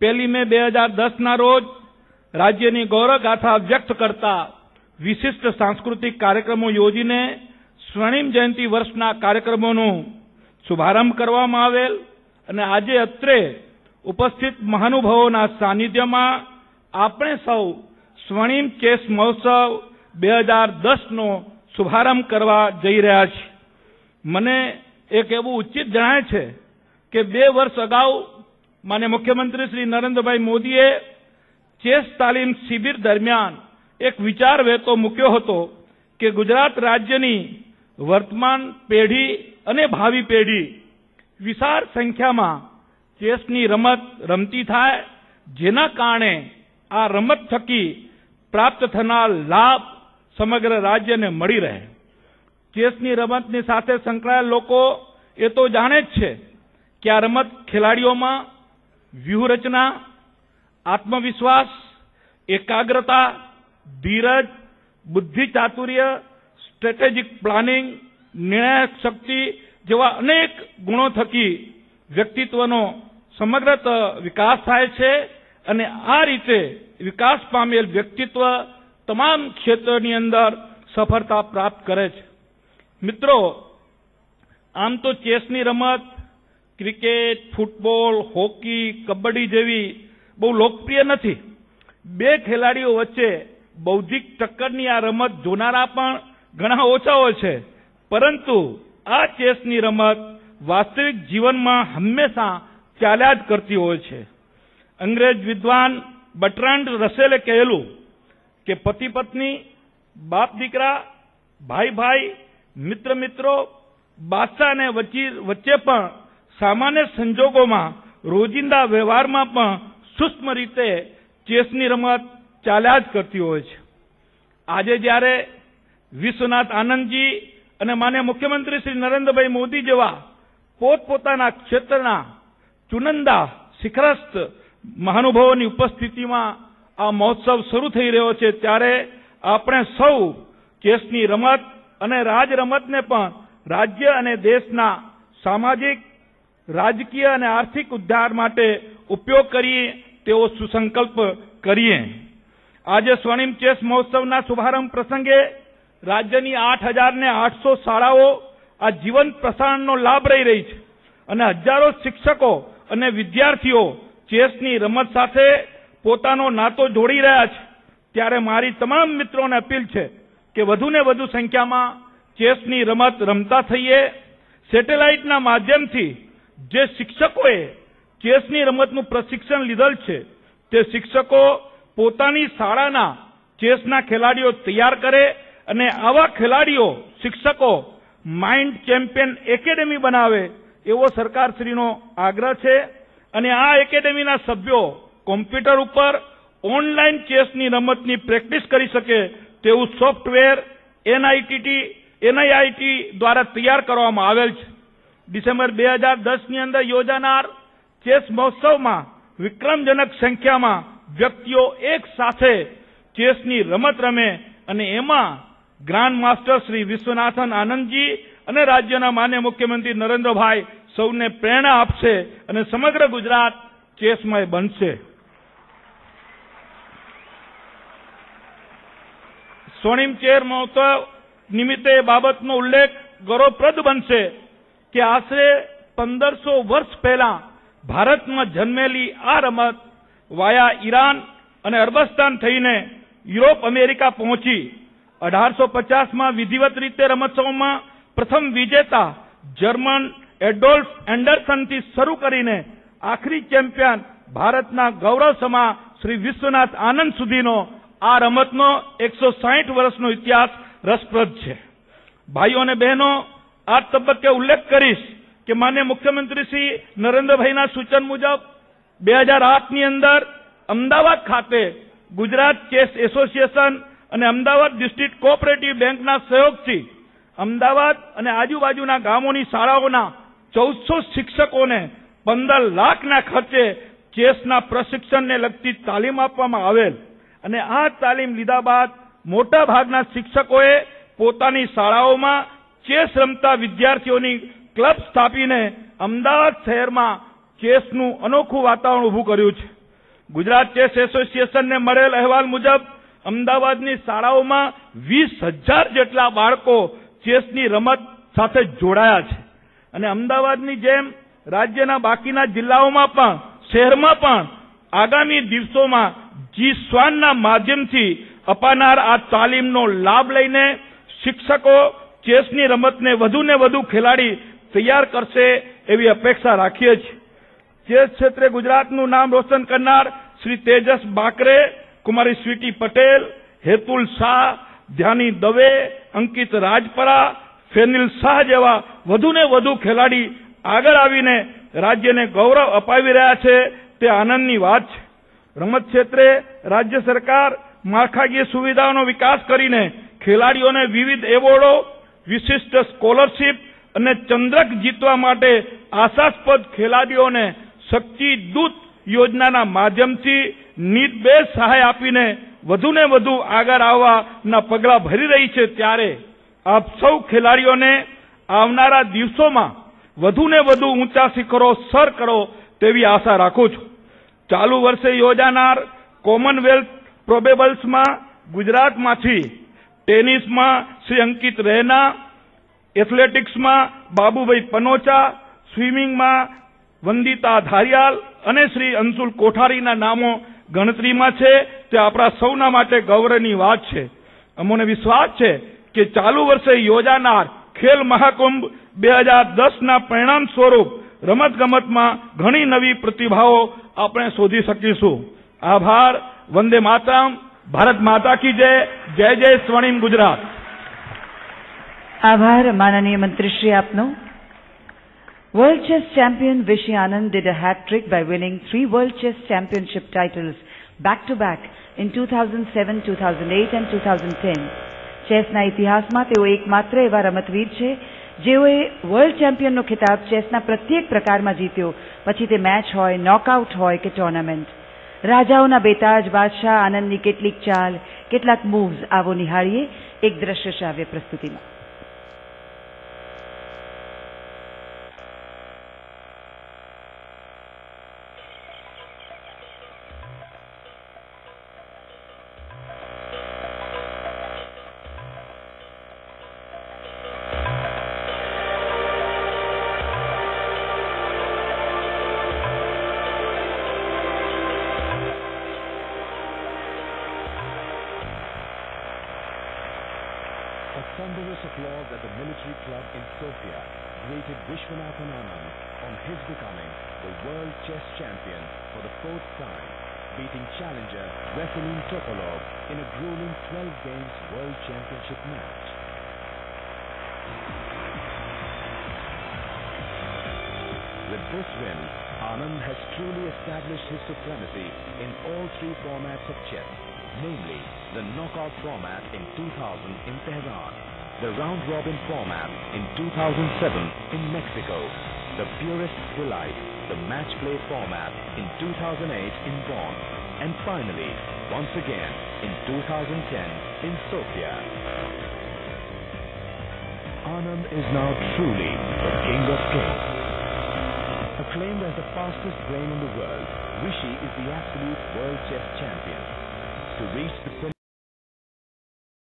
1 મે 2010 રોજ રાજ્યની ગૌરવગાથા વ્યક્ત કરતા વિશિષ્ટ સાંસ્કૃતિક કાર્યક્રમો યોજીને સ્વર્ણિમ જયંતિ વર્ષના કાર્યક્રમોનો શુભારંભ કરવામાં આવેલ અને આજે અત્રે ઉપસ્થિત મહાનુભાવોના સાનિધ્યમાં આપણે સૌ સ્વર્ણિમ ચેસ મહોત્સવ 2010નો શુભારંભ કરવા જઈ રહ્યા છીએ. મને એક એવું ઉચિત જણાય છે કે 2 વર્ષ અગાઉ માન્ય મુખ્યમંત્રી શ્રી નરેન્દ્રભાઈ મોદીએ ચેસ તાલીમ શિબિર દરમિયાન એક વિચાર વહેતો મૂક્યો હતો કે ગુજરાત રાજ્યની વર્તમાન પેઢી અને ભાવિ પેઢી વિશાળ સંખ્યામાં ચેસની રમત રમતી થાય, જેના કારણે આ રમત થકી પ્રાપ્ત થનાર લાભ સમગ્ર રાજ્યને મળી રહે. ચેસની રમતની સાથે સંકળાયેલ લોકો એ તો જાણે જ છે કે આ રમત ખેલાડીઓમાં વ્યૂહરચના, આત્મવિશ્વાસ, એકાગ્રતા, ધીરજ, બુદ્ધિ ચાતુર્ય, સ્ટ્રેટેજિક પ્લાનિંગ, નિર્ણય શક્તિ જેવા અનેક ગુણો થકી વ્યક્તિત્વનો સમગ્ર વિકાસ થાય છે અને આ રીતે વિકાસ પામેલ વ્યક્તિત્વ તમામ ક્ષેત્રોની અંદર સફળતા પ્રાપ્ત કરે છે. મિત્રો, આમ તો ચેસની રમત ક્રિકેટ, ફૂટબોલ, હોકી, કબડ્ડી જેવી બહુ લોકપ્રિય નથી. 2 ખેલાડીઓ વચ્ચે બૌદ્ધિક ટક્કરની આ રમત જોનારા પણ ઘણા ઓછા હોય છે, પરંતુ આ ચેસની રમત વાસ્તવિક જીવનમાં હંમેશા ચાલ્યા જ કરતી હોય છે. અંગ્રેજ વિદ્વાન બર્ટ્રાન્ડ રસેલે કહેલું કે પતિ પત્ની, બાપ દીકરા, ભાઈ ભાઈ, મિત્ર મિત્રો, બાદશાહ અને વચ્ચે પણ સામાન્ય સંજોગોમાં રોજિંદા વ્યવહારમાં પણ સૂક્ષ્મ રીતે ચેસની રમત ચાલ્યા જ કરતી હોય છે. આજે જ્યારે વિશ્વનાથ આનંદજી અને માન્ય મુખ્યમંત્રી શ્રી નરેન્દ્રભાઈ મોદી જેવા પોતપોતાના ક્ષેત્રના ચુનંદા શિખરસ્થ મહાનુભાવોની ઉપસ્થિતિમાં આ મહોત્સવ શરૂ થઈ રહ્યો છે, ત્યારે આપણે સૌ ચેસની રમત અને રાજ રમતને પણ રાજ્ય અને દેશના સામાજિક, રાજકીય અને આર્થિક ઉદ્ધાર માટે ઉપયોગ કરીએ તેવો સુસંકલ્પ કરીએ. આજે સ્વર્ણિમ ચેસ મહોત્સવના શુભારંભ પ્રસંગે રાજ્યની 8,800 શાળાઓ આ જીવંત પ્રસારણનો લાભ લઈ રહી છે અને હજારો શિક્ષકો અને વિદ્યાર્થીઓ ચેસની રમત સાથે પોતાનો નાતો જોડી રહ્યા છે. ત્યારે મારી તમામ મિત્રોને અપીલ છે કે વધુને વધુ સંખ્યામાં ચેસની રમત રમતા થઈએ. સેટેલાઇટના માધ્યમથી જે શિક્ષકોએ ચેસની રમતનું પ્રશિક્ષણ લીધેલ છે તે શિક્ષકો પોતાની શાળાના ચેસના ખેલાડીઓ તૈયાર કરે અને આવા ખેલાડીઓ શિક્ષકો માઇન્ડ ચેમ્પિયન એકેડેમી બનાવે એવો સરકારશ્રીનો આગ્રહ છે. અને આ એકેડેમીના સભ્યો કોમ્પ્યુટર ઉપર ઓનલાઈન ચેસની રમતની પ્રેક્ટિસ કરી શકે તેવું સોફ્ટવેર NIIT દ્વારા તૈયાર કરવામાં આવેલ છે. ડિસેમ્બર 2010ની અંદર યોજાનાર ચેસ મહોત્સવમાં વિક્રમજનક સંખ્યામાં વ્યક્તિઓ એક સાથે ચેસની રમત રમે અને એમાં ગ્રાન્ડ માસ્ટર શ્રી વિશ્વનાથન આનંદજી અને રાજ્યના માન્ય મુખ્યમંત્રી નરેન્દ્રભાઈ સૌને પ્રેરણા આપશે અને સમગ્ર ગુજરાત ચેસમય બનશે. સ્વર્ણિમ ચેસ મહોત્સવ નિમિત્તે એ બાબતનો ઉલ્લેખ ગૌરવપ્રદ બનશે કે આશરે 1500 વર્ષ પહેલા ભારતમાં જન્મેલી આ રમત વાયા ઈરાન અને અરબસ્તાન થઈને યુરોપ, અમેરિકા પહોંચી. 1850માં વિધિવત રીતે રમતોત્સવમાં પ્રથમ વિજેતા જર્મન એડોલ્ફ એન્ડરસનથી શરૂ કરીને આખરી ચેમ્પિયન ભારતના ગૌરવસમા શ્રી વિશ્વનાથ આનંદ સુધીનો આ રમતનો 160 વર્ષનો ઇતિહાસ રસપ્રદ છે. ભાઈઓ અને બહેનો, આ તબક્કે ઉલ્લેખ કરીશ કે માન્ય મુખ્યમંત્રી શ્રી નરેન્દ્રભાઈના સૂચન મુજબ 2008ની અંદર અમદાવાદ ખાતે ગુજરાત ચેસ એસોસિએશન અને અમદાવાદ ડિસ્ટ્રિક્ટ કોઓપરેટિવ બેંકના સહયોગથી અમદાવાદ અને આજુબાજુના ગામોની શાળાઓના 1400 શિક્ષકોને 15 લાખના ખર્ચે ચેસના પ્રશિક્ષણને લગતી તાલીમ આપવામાં આવેલ અને આ તાલીમ લીધા બાદ મોટા ભાગના શિક્ષકોએ પોતાની શાળાઓમાં ચેસ રમતા વિદ્યાર્થીઓની ક્લબ સ્થાપીને અમદાવાદ શહેરમાં ચેસનું અનોખું વાતાવરણ ઊભું કર્યું છે. ગુજરાત ચેસ એસોસિએશનને મળેલ અહેવાલ મુજબ અમદાવાદની શાળાઓમાં 20,000 જેટલા બાળકો ચેસની રમત સાથે જોડાયા છે અને અમદાવાદની જેમ રાજ્યના બાકીના જિલ્લાઓમાં પણ શહેરમાં પણ આગામી દિવસોમાં જી-સ્વાનના માધ્યમથી અપાનાર આ તાલીમનો લાભ લઈને શિક્ષકો ચેસની રમતને વધુને વધુ ખેલાડી તૈયાર કરશે એવી અપેક્ષા રાખીએ છીએ. ચેસ ક્ષેત્રે ગુજરાતનું નામ રોશન કરનાર શ્રી તેજસ બાકરે, કુમારી સ્વીટી પટેલ, હેતુલ શાહ, ધ્યાની દવે, અંકિત રાજપરા, ફેનિલ શાહ જેવા વધુને વધુ ખેલાડી આગળ આવીને રાજ્યને ગૌરવ અપાવી રહ્યા છે તે આનંદની વાત છે. રમત ક્ષેત્રે રાજ્ય સરકાર માળખાકીય સુવિધાઓનો વિકાસ કરીને ખેલાડીઓને વિવિધ એવોર્ડો, વિશિષ્ટ સ્કોલરશીપ અને ચંદ્રક જીતવા માટે આશાસ્પદ ખેલાડીઓને શક્તિ દૂત યોજનાના માધ્યમથી નિર્બેધ સહાય આપીને વધુને વધુ આગળ આવવાના પગલાં ભરી રહી છે. ત્યારે આપ સૌ ખેલાડીઓને આવનારા દિવસોમાં વધુને વધુ ઊંચા શિખરો સર કરો તેવી આશા રાખું છું. ચાલુ વર્ષે યોજાનાર કોમનવેલ્થ પ્રોબેબલ્સમાં ગુજરાતમાંથી ટેનિસમાં શ્રી અંકિત રૈના, એથ્લેટિક્સમાં બાબુભાઈ પનોચા, સ્વિમિંગમાં વંદિતા ધારિયાલ અને શ્રી અંશુલ કોઠારીના નામો ગણતરીમાં છે. તે આપણા સૌના માટે ગૌરવની વાત છે. અમને વિશ્વાસ છે કે ચાલુ વર્ષે યોજાનાર ખેલ મહાકુંભ 2010ના પરિણામ સ્વરૂપ રમતગમતમાં ઘણી નવી પ્રતિભાઓ આપણે શોધી શકીશું. આભાર. વંદે માતરમ. ભારત માતા કી જય. જય જય સ્વર્ણિમ ગુજરાત. આભાર માનનીય મંત્રીશ્રી આપનો. World Chess Champion Vishy Anand did a hat-trick by winning 3 World Chess Championship titles back-to-back in 2007, 2008 and 2010. ચેસના ઇતિહાસમાં તેઓ એકમાત્ર એવા રમતવીર છે જેઓએ વર્લ્ડ ચેમ્પિયનનો ખિતાબ ચેસના પ્રત્યેક પ્રકારમાં જીત્યો, પછી તે મેચ હોય, નોકઆઉટ હોય કે ટુર્નામેન્ટ. રાજાઓના બેતાજ બાદશાહ આનંદની કેટલીક ચાલ, કેટલાક મૂવ્સ આવો નિહાળીએ એક દ્રશ્ય શ્રાવ્ય પ્રસ્તુતિમાં. A thunderous applause at the military club in Sofia greeted Vishwanathan Anand on his becoming the world chess champion for the 4th time, beating challenger Vasilin Topolov in a grueling 12 games world championship match. With this win, Anand has truly established his supremacy in all 3 formats of chess, namely the knockout format in 2000 in Tehran, the round-robin format in 2007 in Mexico, the purist delight, the match-play format in 2008 in Bonn, and finally, once again, in 2010 in Sofia. Anand is now truly the king of kings. Acclaimed as the fastest brain in the world, Vishy is the absolute world chess champion. To reach the